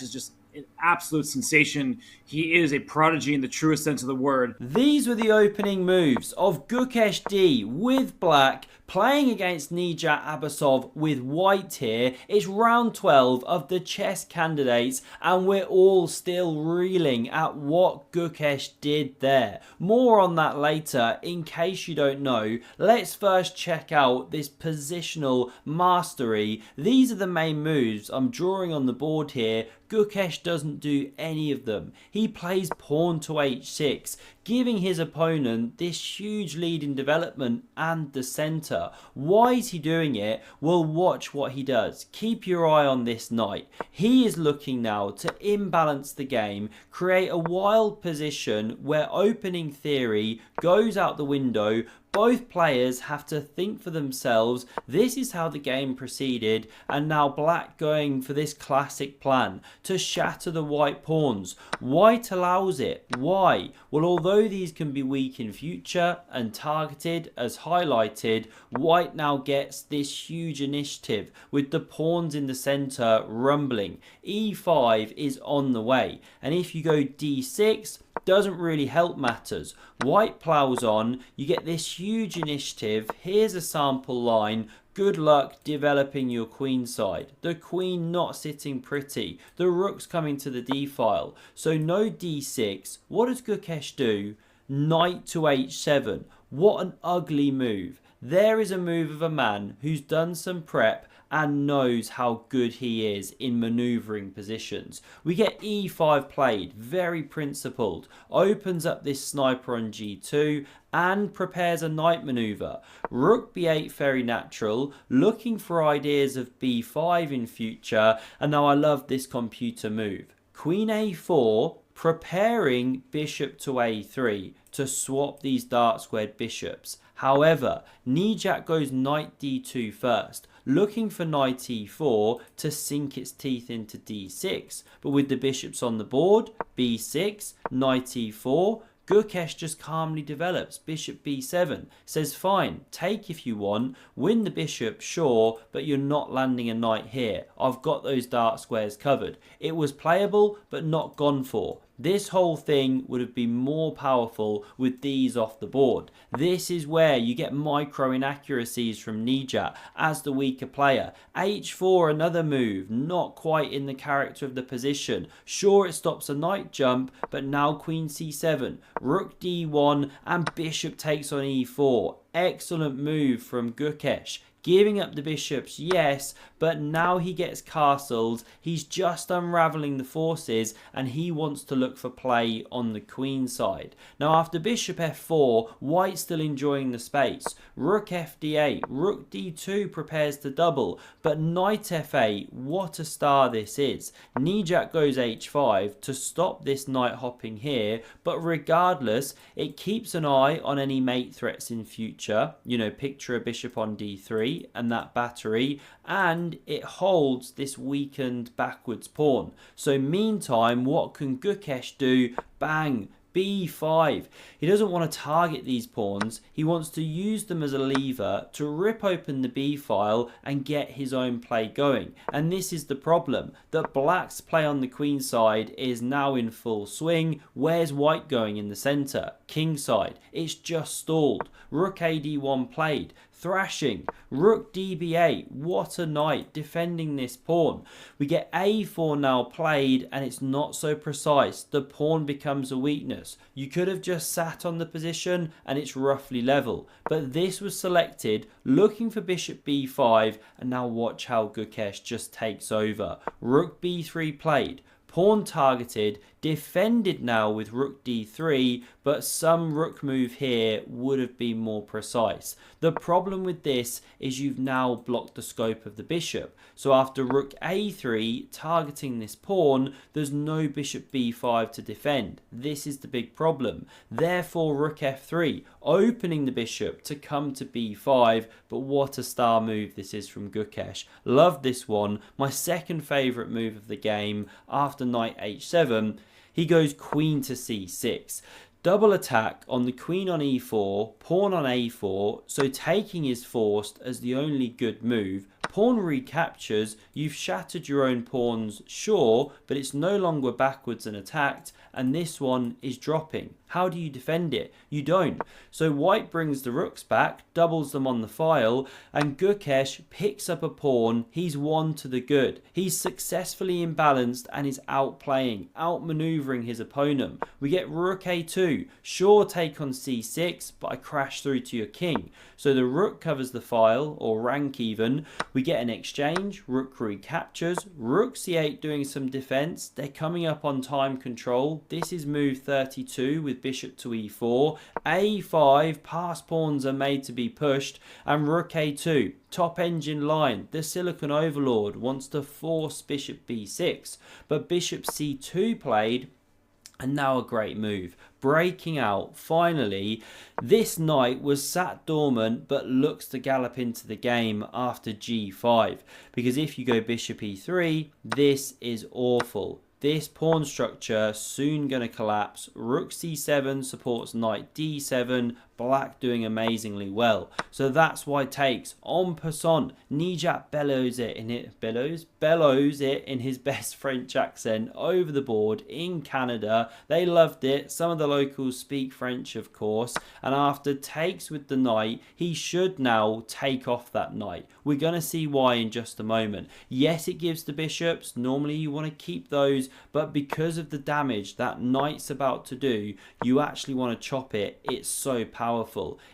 is just an absolute sensation. He is a prodigy in the truest sense of the word. These were the opening moves of Gukesh D with black playing against Nijat Abasov with white here. It's round 12 of the chess candidates and we're all still reeling at what Gukesh did there. More on that later. In case you don't know, let's first check out this positional mastery. These are the main moves I'm drawing on the board here. Gukesh doesn't do any of them. He plays pawn to h6, giving his opponent this huge lead in development and the centre. Why is he doing it? Well, watch what he does. Keep your eye on this knight. He is looking now to imbalance the game, create a wild position where opening theory goes out the window. Both players have to think for themselves. This is how the game proceeded, and now black going for this classic plan to shatter the white pawns. White allows it. Why? Well, although these can be weak in future and targeted as highlighted, white now gets this huge initiative with the pawns in the centre rumbling. e5 is on the way, and if you go d6, doesn't really help matters. White plows on, you get this huge initiative. Here's a sample line. Good luck developing your queen side. The queen not sitting pretty. The rook's coming to the d file. So no d6. What does Gukesh do? Knight to h7. What an ugly move. There is a move of a man who's done some prep and knows how good he is in manoeuvring positions. We get e5 played, very principled, opens up this sniper on g2 and prepares a knight manoeuvre. Rook b8 very natural, looking for ideas of b5 in future, and now I love this computer move. Queen a4, preparing bishop to a3 to swap these dark squared bishops. However, Nijat goes knight d2 first, looking for knight e4 to sink its teeth into d6. But with the bishops on the board, b6, knight e4, Gukesh just calmly develops bishop b7, says fine, take if you want, win the bishop, sure, but you're not landing a knight here. I've got those dark squares covered. It was playable, but not gone for. This whole thing would have been more powerful with these off the board. This is where you get micro inaccuracies from Nijat as the weaker player. h4, another move, not quite in the character of the position. Sure, it stops a knight jump, but now queen c7, rook d1, and bishop takes on e4. Excellent move from Gukesh. Giving up the bishops, yes, but now he gets castled. He's just unravelling the forces and he wants to look for play on the queen side. Now after bishop f4, white's still enjoying the space. Rook fd8, rook d2 prepares to double, but knight f8, what a star this is. Nijat goes h5 to stop this knight hopping here, but regardless, it keeps an eye on any mate threats in future. You know, picture a bishop on d3 and that battery, and it holds this weakened backwards pawn. So meantime, what can Gukesh do? Bang, b5. He doesn't want to target these pawns. He wants to use them as a lever to rip open the b file and get his own play going. And this is the problem, that black's play on the queen side is now in full swing. Where's white going in the centre? King side. It's just stalled. Rook ad1 played. Thrashing. Rook db8. What a knight defending this pawn. We get a4 now played and it's not so precise. The pawn becomes a weakness. You could have just sat on the position and it's roughly level. But this was selected looking for bishop b5, and now watch how Gukesh just takes over. Rook b3 played. Pawn targeted, defended now with rook d3, but some rook move here would have been more precise. The problem with this is you've now blocked the scope of the bishop. So after rook a3 targeting this pawn, there's no bishop b5 to defend. This is the big problem. Therefore rook f3, opening the bishop to come to b5, but what a star move this is from Gukesh. Love this one. My second favourite move of the game after knight h7, he goes queen to c6. Double attack on the queen on e4, pawn on a4, so taking is forced as the only good move, Pawn recaptures, you've shattered your own pawns, sure, but it's no longer backwards and attacked, and this one is dropping. How do you defend it? You don't. So white brings the rooks back, doubles them on the file, and Gukesh picks up a pawn. He's won to the good. He's successfully imbalanced and is outplaying, outmaneuvering his opponent. We get rook a2. Sure, take on c6, but I crash through to your king. So the rook covers the file, or rank even. We get an exchange, rook recaptures, rook c8 doing some defense. They're coming up on time control. This is move 32 with bishop to e4, a5, pass pawns are made to be pushed, and rook a2, top engine line. The Silicon Overlord wants to force bishop b6, but bishop c2 played, and now a great move. Breaking out, finally. This knight was sat dormant but looks to gallop into the game after g5. Because if you go bishop e3, this is awful. This pawn structure soon going to collapse. Rook c7 supports knight d7. Black doing amazingly well. So that's why takes en passant. Nijat bellows it in his best French accent over the board in Canada. They loved it. Some of the locals speak French, of course. And after takes with the knight, he should now take off that knight. We're going to see why in just a moment. Yes, it gives the bishops. Normally you want to keep those, but because of the damage that knight's about to do, you actually want to chop it. It's so powerful.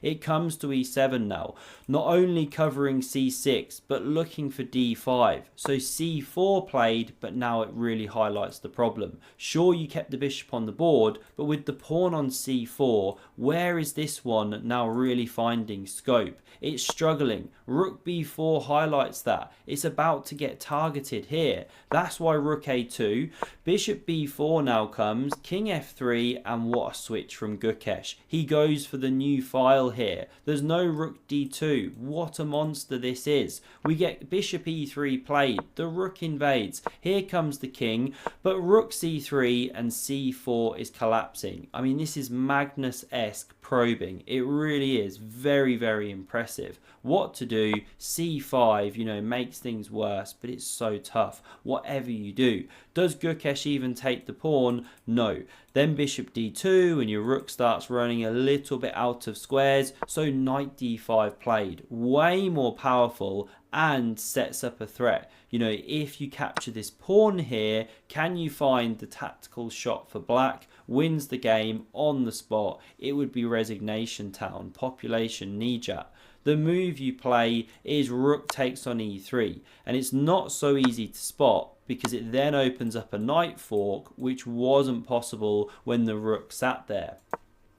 It comes to e7 now, not only covering c6 but looking for d5. So c4 played, but now it really highlights the problem. Sure, you kept the bishop on the board, but with the pawn on c4, where is this one now really finding scope? It's struggling. Rook b4 highlights that. It's about to get targeted here. That's why rook a2, bishop b4 now comes, king f3, and what a switch from Gukesh. He goes for the new file here. There's no rook d2. What a monster this is. We get bishop e3 played. The rook invades. Here comes the king, but rook c3 and c4 is collapsing. I mean, this is Magnus-esque probing. It really is very, very impressive. What to do? c5, makes things worse, but it's so tough. Whatever you do. Does Gukesh even take the pawn? No. Then bishop d2 and your rook starts running a little bit out of squares, so knight d5 played. Way more powerful and sets up a threat. If you capture this pawn here, can you find the tactical shot for black? Wins the game on the spot. It would be resignation town, population Nijat. The move you play is rook takes on e3, and it's not so easy to spot because it then opens up a knight fork, which wasn't possible when the rook sat there.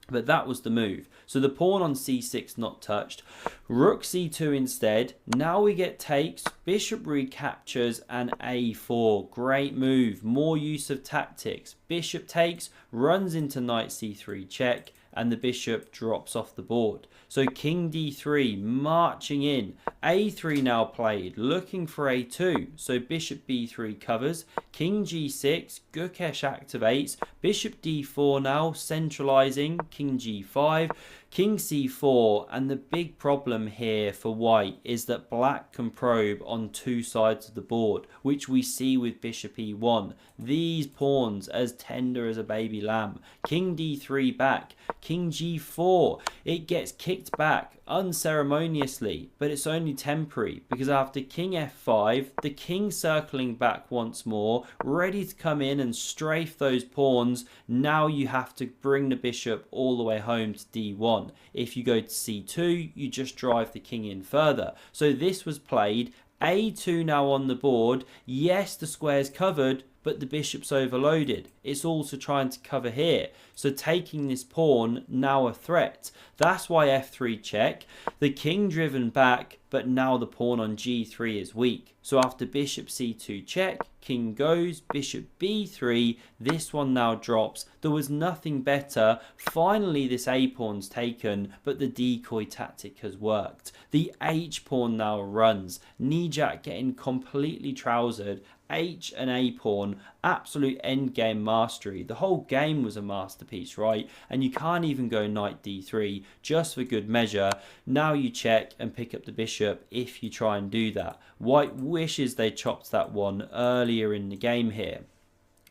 But that was the move. So the pawn on c6 not touched. Rook c2 instead. Now we get takes, bishop recaptures, and a4. Great move. More use of tactics. Bishop takes, runs into knight c3 check, and the bishop drops off the board. So king d3 marching in. a3 now played, looking for a2. So bishop b3 covers. King g6, Gukesh activates. Bishop d4 now centralizing. King g5. King c4, and the big problem here for white is that black can probe on two sides of the board, which we see with bishop e1. These pawns as tender as a baby lamb. King d3 back, king g4, it gets kicked back unceremoniously, but it's only temporary because after king f5, the king circling back once more, ready to come in and strafe those pawns. Now you have to bring the bishop all the way home to d1. If you go to c2, you just drive the king in further. So this was played. a2 now on the board. Yes, the square's covered, but the bishop's overloaded. It's also trying to cover here. So taking this pawn, now a threat. That's why f3 check. The king driven back, but now the pawn on g3 is weak. So after bishop c2 check, king goes, bishop b3, this one now drops. There was nothing better. Finally this a pawn's taken, but the decoy tactic has worked. The h pawn now runs. Nijat getting completely trousered, H and A pawn, absolute endgame mastery. The whole game was a masterpiece, right? And you can't even go knight d3 just for good measure. Now you check and pick up the bishop if you try and do that. White wishes they chopped that one earlier in the game here.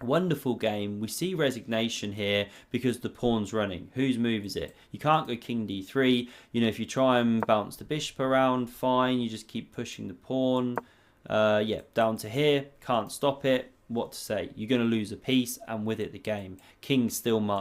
Wonderful game. We see resignation here because the pawn's running. Whose move is it? You can't go king d3. You know, if you try and bounce the bishop around, fine. You just keep pushing the pawn. Yeah, down to here. Can't stop it. What to say? You're going to lose a piece, and with it the game. King's still marked.